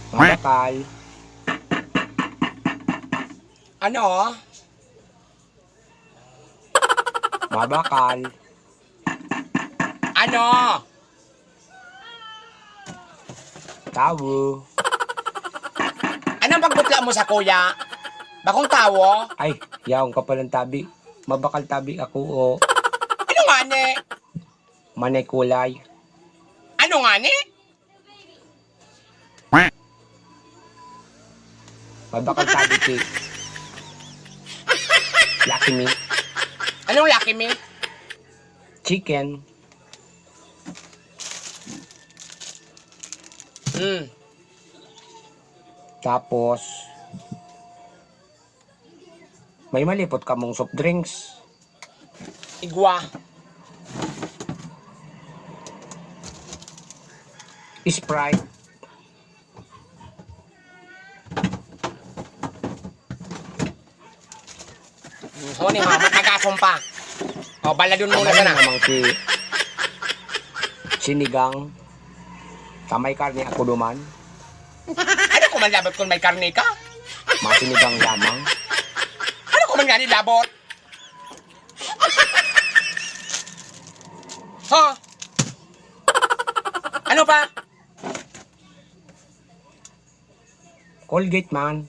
Mabakal. Ano? Mabakal. Ano? Tawo. Anong pagbutla mo sa kuya? Bakong tawo? Ay, yaong ka palang tabi. Mabakal tabi ako o. Ano nga ni? Manay kulay. Ano nga ni? Mabakal tabi ki. Lucky me. Anong laki me? Chicken. Tapos, may malipot ka mong soft drinks. Igwa. Sprite. O ni mama, nagasom pa. O, baladun muna ka na. Namang sinigang. Kamay karne ako duman. Ano kung man labot kung may karne ka? Mga sinigang lamang. Ano kung man nga ni labot? Ha? Ano pa? Colgate man.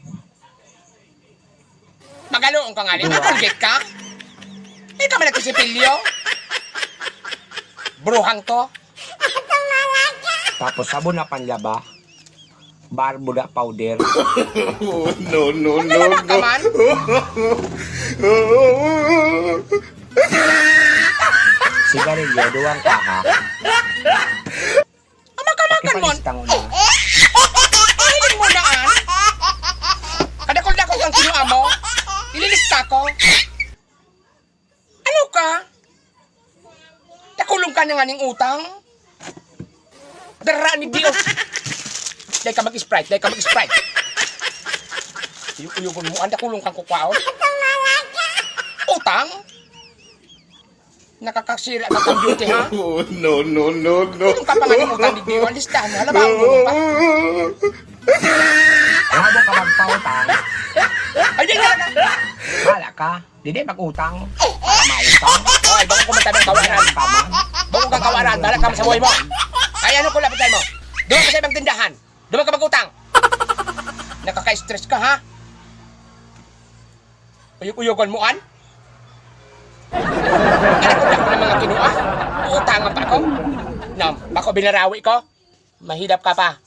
Magaloong ka nga ni. Dua. Makulgit ka? Hindi ka man nagkisipilyo? Bruhang to? Tapos sabon na panlaba. Barbuda powder. No, no, no, Magalabak ka no. man? Sigarilyo, duwang kaha. Amag-amagan mo. Pakipalistang una. Ahilin mo naan. Kadakol-dakol kang kinuha mo. Ililista ko. Ano ka? Nakulong ka na nga ng utang. Dara ni Dios. Dahil ka mag-sprite, dahil ka mag-sprite. Uyugon mo, anda kulong kang kukwaon. Utang? Nakakasira na kang beauty, ha? Oh, no, no, no, no. Kulong ka pa nga ng utang ni Dios. Listahan mo, alabahan mo pa. Kung habang ka magpautang, Ay, di na! wala ka. Didi mag-utang. Para mautang. Ay, bakong kumanta ng kawaran. Tama. Bakong kang kawaran, balag ka sa buhay mo. Ay, ano ko lapit mo? Doon ka sa ibang tindahan. Doon ka mag-utang. Nakaka-stress ka, ha? Uyog-uyogan mo, an? Anak ko ng mga kinuha. Uutangan pa ako. Bako binarawi ko. Mahidap ka pa.